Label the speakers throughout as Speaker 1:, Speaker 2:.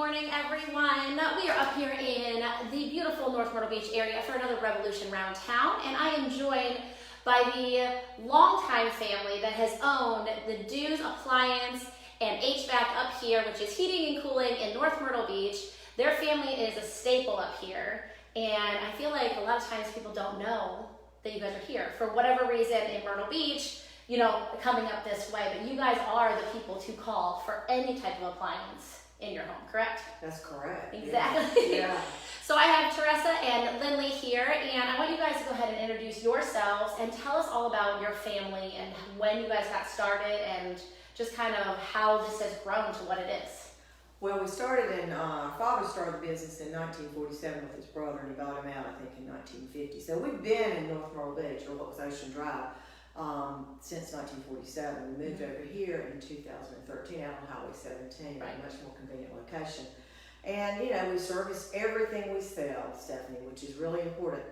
Speaker 1: morning, everyone. We are up here in the beautiful North Myrtle Beach area for another Revolution Round Town, and I am joined by the longtime family that has owned the Dews Appliance and HVAC up here, which is heating and cooling in North Myrtle Beach. Their family is a staple up here, and I feel like a lot of times people don't know that you guys are here for whatever reason in Myrtle Beach, you know, coming up this way, but you guys are the people to call for any type of appliance in your home, correct?
Speaker 2: That's correct.
Speaker 1: Exactly.
Speaker 2: Yeah.
Speaker 1: So I have Teressa and Linley here, and I want you guys to go ahead and introduce yourselves and tell us all about your family and when you guys got started and just kind of how this has grown to what it is.
Speaker 2: Well, we started our father started the business in 1947 with his brother, and he bought him out, I think, in 1950. So we've been in North Myrtle Beach, or what was Ocean Drive, since 1947. We moved over here in 2013 out on Highway 17,
Speaker 1: Right.
Speaker 2: a much more convenient location. And, you know, we service everything we sell, Stephanie, which is really important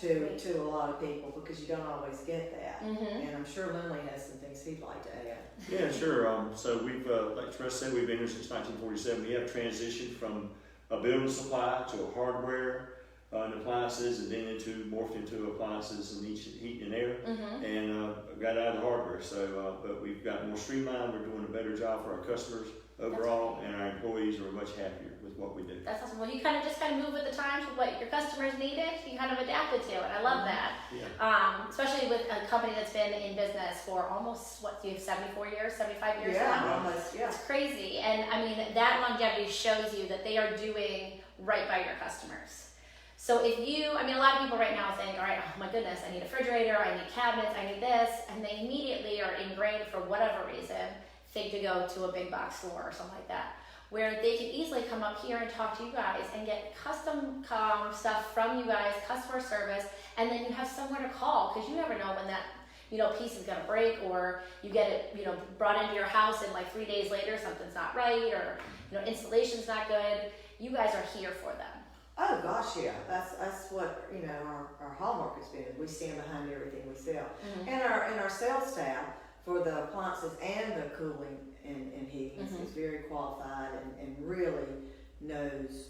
Speaker 2: to a lot of people because you don't always get that.
Speaker 1: Mm-hmm.
Speaker 2: And I'm sure Linley has some things he'd like to add.
Speaker 3: Yeah, sure. So we've, like Teressa said, we've been here since 1947. We have transitioned from a building supply to a hardware and appliances, and then morphed into appliances and heat and air,
Speaker 1: Mm-hmm.
Speaker 3: and got out of the hardware. So, but we've got more streamlined. We're doing a better job for our customers overall, and our employees are much happier with what we do.
Speaker 1: That's awesome. Well, you kind of move with the times with what your customers needed. You kind of adapted to it. I love that.
Speaker 3: Yeah.
Speaker 1: Especially with a company that's been in business for almost, what, do you have 74 years, 75 years now?
Speaker 2: Yeah, almost, yeah.
Speaker 1: It's crazy. And I mean, that longevity shows you that they are doing right by your customers. So if you, I mean, a lot of people right now think, all right, oh my goodness, I need a refrigerator, I need cabinets, I need this, and they immediately are ingrained for whatever reason, think to go to a big box store or something like that, where they can easily come up here and talk to you guys and get custom stuff from you guys, customer service, and then you have somewhere to call, because you never know when that, you know, piece is going to break, or you get it, you know, brought into your house and like 3 days later something's not right, or, you know, installation's not good. You guys are here for them.
Speaker 2: Oh gosh, yeah. That's what, you know, our hallmark has been. We stand behind everything we sell.
Speaker 1: Mm-hmm.
Speaker 2: And our sales staff for the appliances and the cooling and heating
Speaker 1: Mm-hmm.
Speaker 2: is very qualified and really knows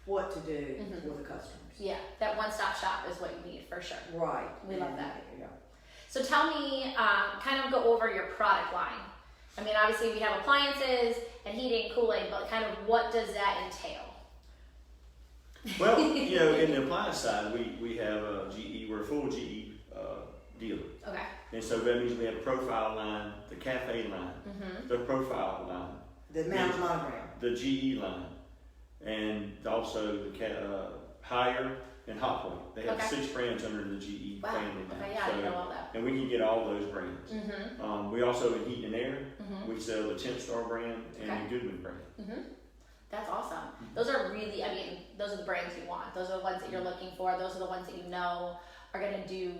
Speaker 2: what to do
Speaker 1: Mm-hmm.
Speaker 2: for the customers.
Speaker 1: Yeah, that one-stop shop is what you need for sure.
Speaker 2: Right.
Speaker 1: We love that.
Speaker 2: Yeah.
Speaker 1: So tell me, kind of go over your product line. I mean, obviously we have appliances and heating, cooling, but kind of what does that entail?
Speaker 3: Well, you know, in the appliance side, we have GE. We're a full GE dealer.
Speaker 1: Okay.
Speaker 3: And so that means we have a profile line, the cafe line,
Speaker 1: Mm-hmm.
Speaker 3: the profile line,
Speaker 2: The mountain monogram.
Speaker 3: the GE line, and also the higher and Hot Point. They have
Speaker 1: Okay.
Speaker 3: 6 brands under the GE
Speaker 1: Wow.
Speaker 3: family now.
Speaker 1: Okay, yeah, I didn't know all that.
Speaker 3: And we can get all those brands.
Speaker 1: Mm-hmm.
Speaker 3: We also in heat and air,
Speaker 1: Mm-hmm.
Speaker 3: we sell the Temp Star brand and
Speaker 1: Okay.
Speaker 3: the Goodman brand.
Speaker 1: Mm-hmm. That's awesome. Those are really, I mean, those are the brands you want. Those are the ones that you're looking for. Those are the ones that you know are going to do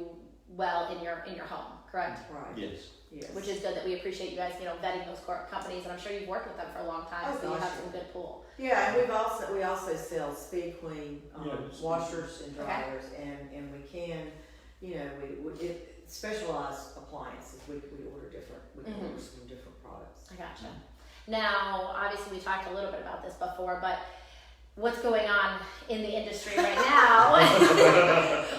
Speaker 1: well in your home, correct?
Speaker 2: Right.
Speaker 3: Yes.
Speaker 2: Yes.
Speaker 1: Which is good that we appreciate you guys, you know, vetting those companies, and I'm sure you've worked with them for a long time,
Speaker 2: Oh,
Speaker 1: so you
Speaker 2: gosh,
Speaker 1: have
Speaker 2: yeah.
Speaker 1: some good pull.
Speaker 2: Yeah, and we also sell Speed Queen
Speaker 3: Yes.
Speaker 2: washers and
Speaker 1: Okay.
Speaker 2: dryers, and we can, you know, we specialized appliances. We order different. We can
Speaker 1: Mhm.
Speaker 2: order some different products.
Speaker 1: I gotcha. Now, obviously, we talked a little bit about this before, but what's going on in the industry right now?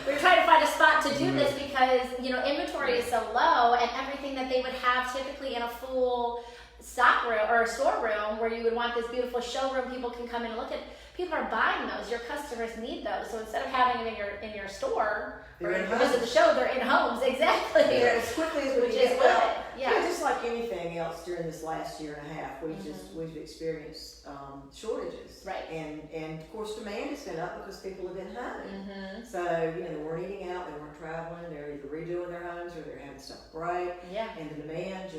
Speaker 1: We're trying to find a spot to do this because, you know, inventory is so low, and everything that they would have typically in a full stock room or storeroom where you would want this beautiful showroom people can come in and look at. People are buying those. Your customers need those. So instead of having them in your store
Speaker 2: They're
Speaker 1: or
Speaker 2: in
Speaker 1: visit the
Speaker 2: homes.
Speaker 1: show, they're in homes. Exactly.
Speaker 2: Yeah, as quickly as we
Speaker 1: Which
Speaker 2: can
Speaker 1: is
Speaker 2: get
Speaker 1: good.
Speaker 2: well,
Speaker 1: Yeah.
Speaker 2: just like anything else during this last year and a half,
Speaker 1: Mhm.
Speaker 2: we've experienced shortages.
Speaker 1: Right.
Speaker 2: And of course demand has been up because people have been home.
Speaker 1: Mm-hmm.
Speaker 2: So, you know, they weren't eating out, they weren't traveling, they're either redoing their homes or they're having stuff break,
Speaker 1: Yeah.
Speaker 2: and the demand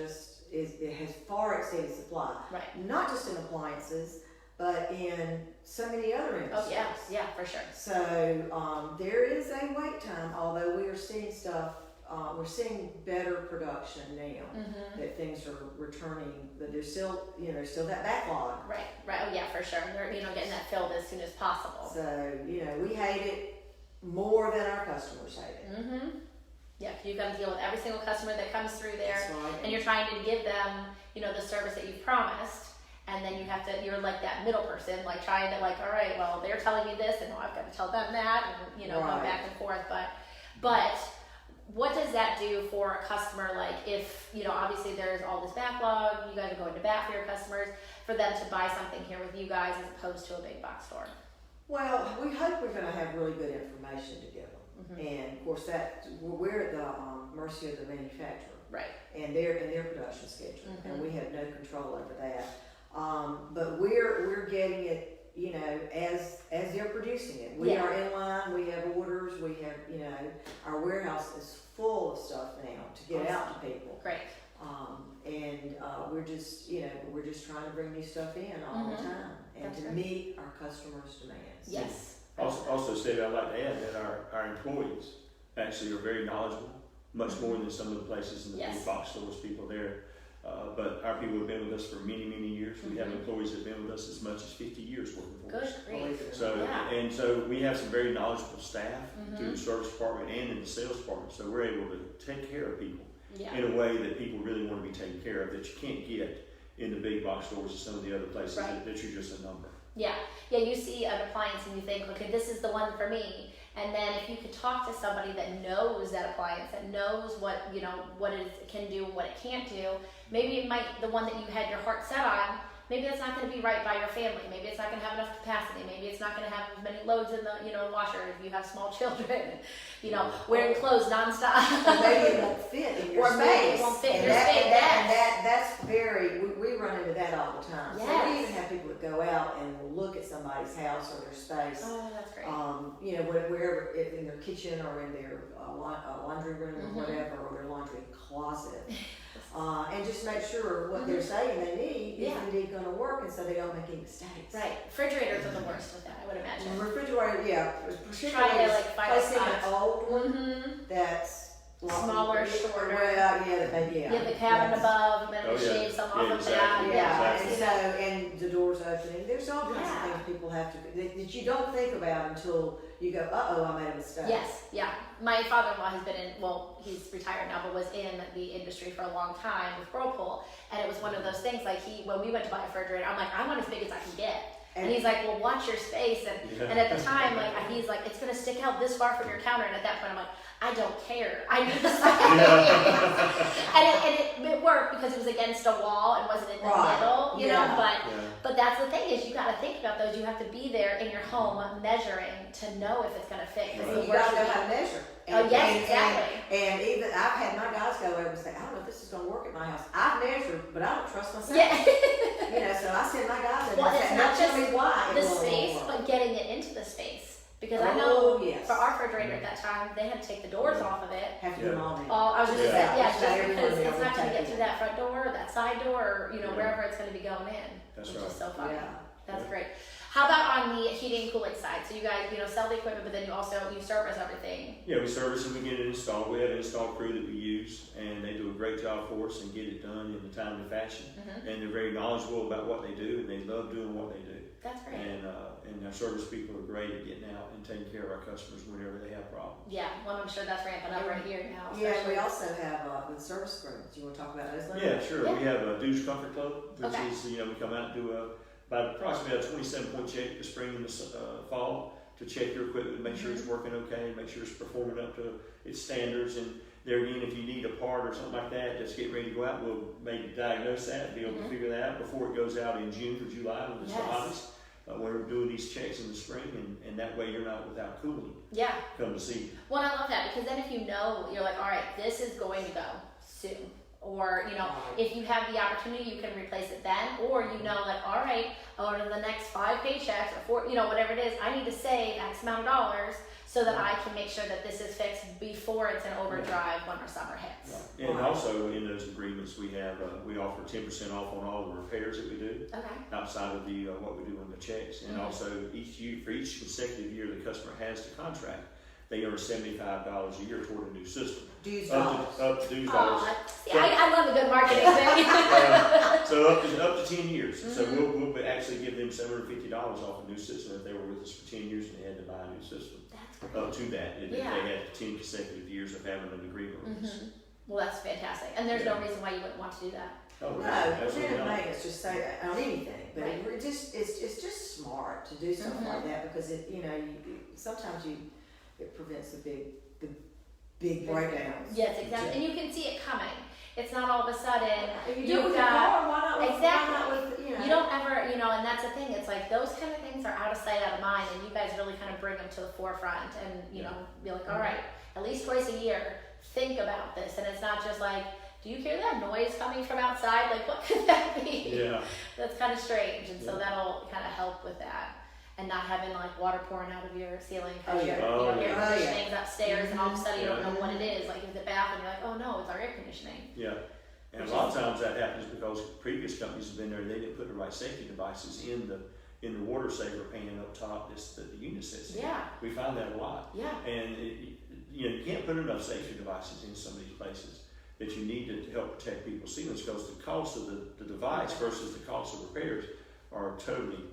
Speaker 2: it has far exceeded supply.
Speaker 1: Right.
Speaker 2: Not just in appliances, but in so many other industries.
Speaker 1: Oh, yeah. Yeah, for sure.
Speaker 2: So there is a wait time, although we are seeing we're seeing better production now,
Speaker 1: Mm-hmm.
Speaker 2: that things are returning, but there's still, you know, still that backlog.
Speaker 1: Right. Oh, yeah, for sure. They're, you know, getting that filled as soon as possible.
Speaker 2: So, you know, we hate it more than our customers hate it.
Speaker 1: Mm-hmm. Yeah, you got to deal with every single customer that comes through there,
Speaker 2: That's right.
Speaker 1: and you're trying to give them, you know, the service that you've promised, and and then you're like that middle person, like trying to like, all right, well, they're telling me this, and I've got to tell them that, and go back and forth. But what does that do for a customer? Like if, obviously there's all this backlog, you guys are going to bat for your customers, for them to buy something here with you guys as opposed to a big box store.
Speaker 2: Well, we hope we're going to have really good information to give them. And of course that we're at the mercy of the manufacturer.
Speaker 1: Right.
Speaker 2: And their production schedule. And we have no control over that. But we're getting it, as they're producing it. We are in line, we have orders, we have, our warehouse is full of stuff now to get out to people.
Speaker 1: Great.
Speaker 2: And we're just trying to bring new stuff in all the time and to meet our customers' demands.
Speaker 1: Yes.
Speaker 3: Also, Steve, I'd like to add that our employees actually are very knowledgeable, much more than some of the places in the big box stores, people there. But our people have been with us for many, many years. We have employees that have been with us as much as 50 years working for us.
Speaker 1: Good.
Speaker 3: So we have some very knowledgeable staff through the service department and in the sales department. So we're able to take care of people in a way that people really want to be taken care of, that you can't get in the big box stores or some of the other places that you're just a number. Yeah,
Speaker 1: you see an appliance and you think, okay, this is the one for me. And then if you could talk to somebody that knows that appliance, that knows what it can do and what it can't do, maybe the one that you had your heart set on, maybe that's not going to be right by your family. Maybe it's not going to have enough capacity. Maybe it's not going to have as many loads in the washer if you have small children. Wearing clothes nonstop.
Speaker 2: Or maybe it won't fit in your space.
Speaker 1: Or maybe it won't fit in your space.
Speaker 2: That's very. We run into that all the time.
Speaker 1: Yes.
Speaker 2: So we even have people that go out and look at somebody's house or their space.
Speaker 1: Oh, that's great.
Speaker 2: Wherever in their kitchen or in their laundry room or whatever, or their laundry closet. And just make sure what they're saying they need is indeed going to work, and so they don't make any mistakes.
Speaker 1: Right. Refrigerators are the worst with that, I would imagine.
Speaker 2: Refrigerator,
Speaker 1: Try to like find
Speaker 2: placing an old one that's
Speaker 1: smaller, shorter.
Speaker 2: Well,
Speaker 1: the cabinet above, maybe shave some off of that.
Speaker 2: And the doors opening. There's all kinds of things people have to that you don't think about until you go, I made a mistake.
Speaker 1: Yes, my father-in-law has been he's retired now, but was in the industry for a long time with Whirlpool, and it was one of those things, like when we went to buy a refrigerator, I'm like, I want as big as I can get. And he's like, well, watch your space. And at the time, he's like, it's going to stick out this far from your counter. And at that point, I'm like, I don't care. I need the space. And it worked because it was against a wall and wasn't in the middle, But that's the thing is you got to think about those. You have to be there in your home measuring to know if it's going to fit.
Speaker 2: You got to know how to measure.
Speaker 1: Exactly.
Speaker 2: And even I've had my guys go over and say, I don't know if this is going to work at my house. I've measured, but I don't trust myself. So I send my guys in and say,
Speaker 1: not just
Speaker 2: why
Speaker 1: the space, but getting it into the space. Because I know for our refrigerator at that time, they had to take the doors off of it.
Speaker 2: Have to do them all now.
Speaker 1: I was just going to say, just because it's not going to get through that front door, or that side door, or wherever it's going to be going in.
Speaker 3: That's
Speaker 1: which
Speaker 3: right.
Speaker 1: is so fun.
Speaker 2: Yeah.
Speaker 1: That's great. How about on the heating and cooling side? So you guys, sell the equipment, but then you service everything.
Speaker 3: Yeah, we service and we get it installed. We have an install crew that we use, and they do a great job for us and get it done in a timely fashion. And they're very knowledgeable about what they do, and they love doing what they do.
Speaker 1: That's great.
Speaker 3: And our service people are great at getting out and taking care of our customers whenever they have problems.
Speaker 1: Yeah, well, I'm sure that's ramping up right here now.
Speaker 2: Yeah, we also have the service agreements. You want to talk about those?
Speaker 3: Yeah, sure. Yeah. We have a Dues Comfort Club, which is, we come out and do about approximately a 27-point check the spring and the fall to check your equipment, make sure it's working okay, make sure it's performing up to its standards. And there again, if you need a part or something like that, just get ready to go out. We'll maybe diagnose that and be able to figure that out before it goes out in June or July when it's the hottest. We're doing these checks in the spring, and that way you're not without cooling. Yeah. Come to see you.
Speaker 1: Well, I love that, because then if you're like, all right, this is going to go soon. Or, if you have the opportunity, you can replace it then. Or, like, all right, over the next 5 paychecks or 4, whatever it is, I need to save X amount of dollars so that I can make sure that this is fixed before it's an overdrive when our summer hits.
Speaker 3: And also in those agreements, we have we offer 10% off on all the repairs that we do outside of the what we do on the checks. And also for each consecutive year the customer has the contract, they earn $75 a year toward a new system.
Speaker 2: Dues
Speaker 3: dollars. Up to dues dollars.
Speaker 1: I love a good marketing thing.
Speaker 3: So up to 10 years. So we'll actually give them $750 off a new system if they were with us for 10 years and they had to buy a new system. Up to that, if they had 10 consecutive years of having an agreement with us.
Speaker 1: Well, that's fantastic, and there's no reason why you wouldn't want to do that.
Speaker 3: Oh,
Speaker 2: No,
Speaker 3: absolutely
Speaker 2: preventive
Speaker 3: not.
Speaker 2: maintenance, just say on anything, but
Speaker 1: Right.
Speaker 2: it's just smart to do something
Speaker 1: Mhm.
Speaker 2: like that because it, sometimes it prevents the big breakdowns.
Speaker 1: Yes, exactly. And you can see it coming. It's not all of a sudden
Speaker 2: If you do it
Speaker 1: you've
Speaker 2: with your
Speaker 1: got.
Speaker 2: car, why not with,
Speaker 1: Exactly.
Speaker 2: why not with,
Speaker 1: You don't ever, and that's the thing. It's like those kind of things are out of sight, out of mind, and you guys really kind of bring them to the forefront, and be like, all right, at least twice a year, think about this, and it's not just like, do you hear that noise coming from outside? Like, what could that be?
Speaker 3: Yeah,
Speaker 1: That's kind of strange, and so
Speaker 3: Yeah.
Speaker 1: that'll kind of help with that, and not having like water pouring out of your ceiling
Speaker 2: Oh,
Speaker 1: because
Speaker 2: yeah.
Speaker 1: your
Speaker 3: Oh,
Speaker 1: air
Speaker 3: yeah.
Speaker 1: conditioning's upstairs, and all of a sudden you don't
Speaker 3: Yeah.
Speaker 1: know what it is. Like in the bathroom, you're like, oh no, it's our air conditioning.
Speaker 3: yeah. And a lot of times that happens because previous companies have been there, they didn't put the right safety devices in the water saver pan up top that the unit sits in.
Speaker 1: Yeah,
Speaker 3: We find that a lot.
Speaker 1: yeah.
Speaker 3: And you can't put enough safety devices in some of these places that you need to help protect people's ceilings because the cost of the device versus the cost of repairs are totally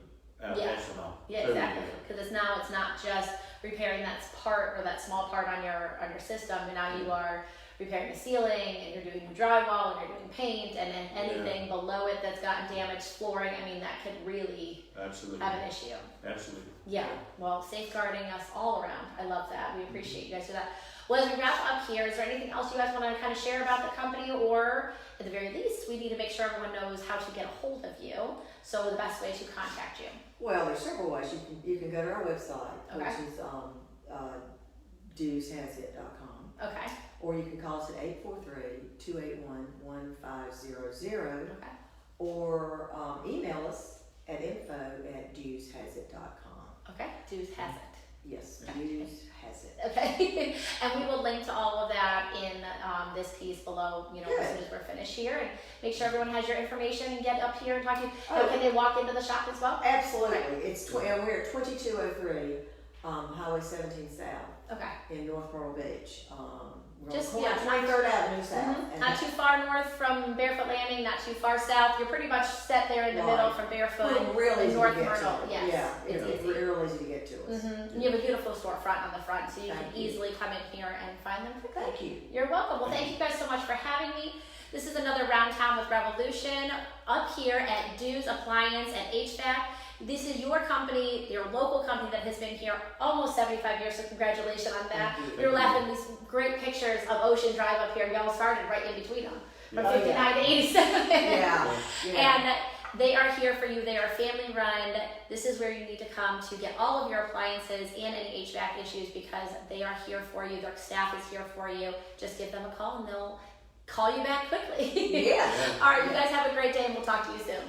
Speaker 3: astronomical.
Speaker 1: Yeah,
Speaker 3: Totally
Speaker 1: exactly.
Speaker 3: different.
Speaker 1: Because now it's not just repairing that part or that small part on your system, and now you are repairing the ceiling, and you're doing drywall, and you're doing paint, and then anything below it that's gotten damaged, flooring. I mean, that could really
Speaker 3: Absolutely.
Speaker 1: have an issue.
Speaker 3: Absolutely.
Speaker 1: Yeah. Well, safeguarding us all around. I love that. We appreciate you guys for that. Well, as we wrap up here, is there anything else you guys want to kind of share about the company, or at the very least, we need to make sure everyone knows how to get a hold of you. So the best way to contact you.
Speaker 2: Well, there's several ways. You can go to our website,
Speaker 1: Okay.
Speaker 2: which is dueshazit.com,
Speaker 1: Okay.
Speaker 2: or you can call us at 843-281-1500,
Speaker 1: Okay.
Speaker 2: or email us at info@dueshazit.com.
Speaker 1: Okay. Dues has it.
Speaker 2: Yes,
Speaker 1: Okay.
Speaker 2: Dues has it.
Speaker 1: Okay, and we will link to all of that in this piece below, as
Speaker 2: Good.
Speaker 1: soon as we're finished here, and make sure everyone has your information and get up here and talk to you.
Speaker 2: Oh.
Speaker 1: Now, can they walk into the shop as well?
Speaker 2: Absolutely. And we're at 2203 Highway 17 South
Speaker 1: Okay.
Speaker 2: in North Myrtle Beach. We're
Speaker 1: Just,
Speaker 2: on
Speaker 1: yeah,
Speaker 2: 23rd Avenue South.
Speaker 1: Mhm.
Speaker 2: And
Speaker 1: Not too far north from Barefoot Landing, not too far south. You're pretty much set there in the middle
Speaker 2: Right.
Speaker 1: from Barefoot
Speaker 2: real
Speaker 1: and
Speaker 2: easy
Speaker 1: North
Speaker 2: to get
Speaker 1: Myrtle.
Speaker 2: to.
Speaker 1: Yes,
Speaker 2: Yeah,
Speaker 1: it's
Speaker 2: it's
Speaker 1: easy.
Speaker 2: real easy to get to us.
Speaker 1: And you have a beautiful storefront on the front, so you
Speaker 2: Thank
Speaker 1: can
Speaker 2: you.
Speaker 1: easily come in here and find them quickly.
Speaker 2: Thank you.
Speaker 1: You're welcome. Well, thank you guys so much for having me. This is another Round Town with Revolution up here at Dues Appliance and HVAC. This is your company, your local company that has been here almost 75 years, so congratulations on that.
Speaker 2: Thank you.
Speaker 1: We were laughing these great pictures of Ocean Drive up here. Y'all started right in between them, from
Speaker 3: Yeah.
Speaker 1: 59 to 87.
Speaker 2: Yeah.
Speaker 1: And they are here for you. They are family run. This is where you need to come to get all of your appliances and any HVAC issues because they are here for you. Their staff is here for you. Just give them a call and they'll call you back quickly.
Speaker 2: Yeah.
Speaker 1: All right, you guys have a great day and we'll talk to you soon.